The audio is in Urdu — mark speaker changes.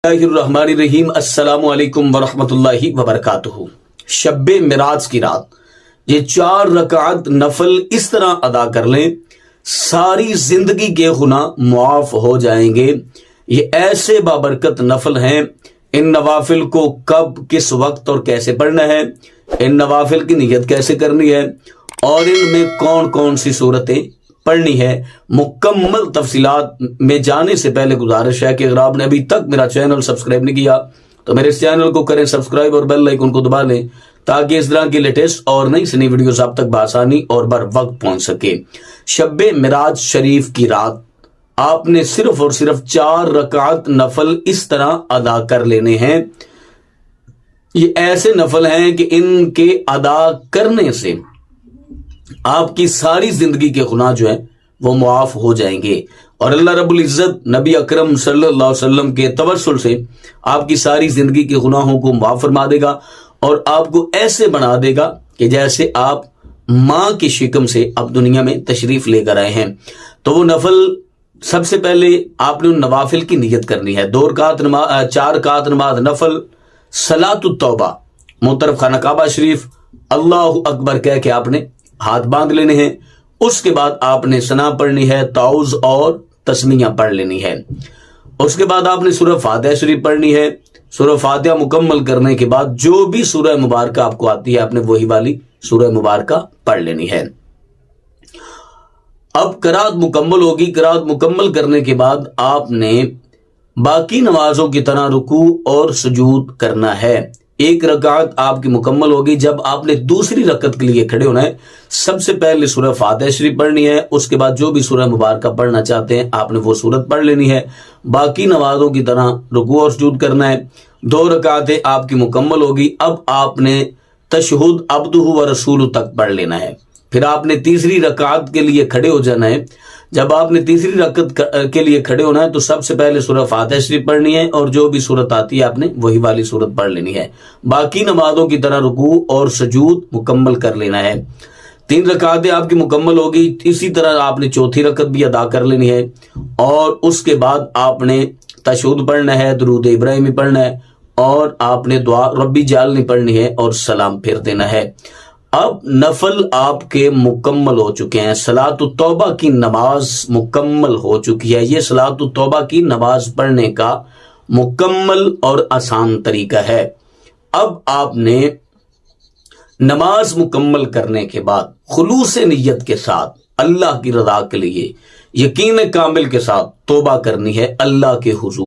Speaker 1: الرحمن السلام علیکم ورحمۃ اللہ وبرکاتہ۔ شب معراج کی رات یہ 4 رکعت نفل اس طرح ادا کر لیں، ساری زندگی کے گناہ معاف ہو جائیں گے۔ یہ ایسے بابرکت نفل ہیں، ان نوافل کو کب، کس وقت اور کیسے پڑھنا ہے، ان نوافل کی نیت کیسے کرنی ہے اور ان میں کون کون سی صورتیں پڑھنی ہے، مکمل تفصیلات میں جانے سے پہلے گزارش ہے کہ اگر آپ نے ابھی تک میرا چینل سبسکرائب نہیں کیا تو میرے اس چینل کو کریں سبسکرائب اور بیل آئیکن کو دبا لیں تاکہ اس طرح کی لیٹسٹ اور نئی سے نئی ویڈیوز آپ تک بآسانی اور بر وقت پہنچ سکے۔ شب معراج شریف کی رات آپ نے صرف اور صرف 4 رکعت نفل اس طرح ادا کر لینے ہیں۔ یہ ایسے نفل ہیں کہ ان کے ادا کرنے سے آپ کی ساری زندگی کے گناہ جو ہیں وہ معاف ہو جائیں گے، اور اللہ رب العزت نبی اکرم صلی اللہ علیہ وسلم کے توسل سے آپ کی ساری زندگی کے گناہوں کو معاف فرما دے گا اور آپ کو ایسے بنا دے گا کہ جیسے آپ ماں کی شکم سے اب دنیا میں تشریف لے کر آئے ہیں۔ تو وہ نفل سب سے پہلے آپ نے ان نوافل کی نیت کرنی ہے۔ 4 رکعت نماز نفل، صلاۃ التوبہ، محترم خانہ کعبہ شریف اللہ اکبر کہہ کے آپ نے ہاتھ باندھ لینے ہیں۔ اس کے بعد آپ نے ثنا پڑھنی ہے، تعوذ اور تسمیہ پڑھ لینی ہے۔ اس کے بعد آپ نے سورہ فاتحہ شریف پڑھنی ہے۔ سورہ فاتحہ مکمل کرنے کے بعد جو بھی سورہ مبارکہ آپ کو آتی ہے آپ نے وہی والی سورہ مبارکہ پڑھ لینی ہے۔ اب قرات مکمل ہوگی۔ قرات مکمل کرنے کے بعد آپ نے باقی نمازوں کی طرح رکوع اور سجود کرنا ہے۔ 1 رکعت آپ کی مکمل ہوگی۔ جب آپ نے دوسری رکعت کے لیے کھڑے ہونا ہے سب سے پہلے سورہ فاتحہ شریف پڑھنی ہے، اس کے بعد جو بھی سورہ مبارکہ پڑھنا چاہتے ہیں آپ نے وہ سورت پڑھ لینی ہے۔ باقی نمازوں کی طرح رکوع اور سجود کرنا ہے۔ 2 رکعتیں آپ کی مکمل ہوگی۔ اب آپ نے تشہد عبدہ و رسولہ تک پڑھ لینا ہے۔ پھر آپ نے تیسری رکعت کے لیے کھڑے ہو جانا ہے۔ جب آپ نے تیسری رکعت کے لیے کھڑے ہونا ہے تو سب سے پہلے سورہ فاتحہ شریف پڑھنی ہے اور جو بھی سورت آتی ہے آپ نے وہی والی سورت پڑھ لینی ہے۔ باقی نمازوں کی طرح رکوع اور سجود مکمل کر لینا ہے۔ 3 رکعتیں آپ کی مکمل ہوگی۔ اسی طرح آپ نے چوتھی رکعت بھی ادا کر لینی ہے اور اس کے بعد آپ نے تشہد پڑھنا ہے، درود ابراہیمی پڑھنا ہے اور آپ نے دعا ربی جعلنی پڑھنی ہے اور سلام پھیر دینا ہے۔ اب نفل آپ کے مکمل ہو چکے ہیں۔ صلاۃ التوبہ کی نماز مکمل ہو چکی ہے۔ یہ صلاۃ التوبہ کی نماز پڑھنے کا مکمل اور آسان طریقہ ہے۔ اب آپ نے نماز مکمل کرنے کے بعد خلوص نیت کے ساتھ اللہ کی رضا کے لیے یقین کامل کے ساتھ توبہ کرنی ہے اللہ کے حضور۔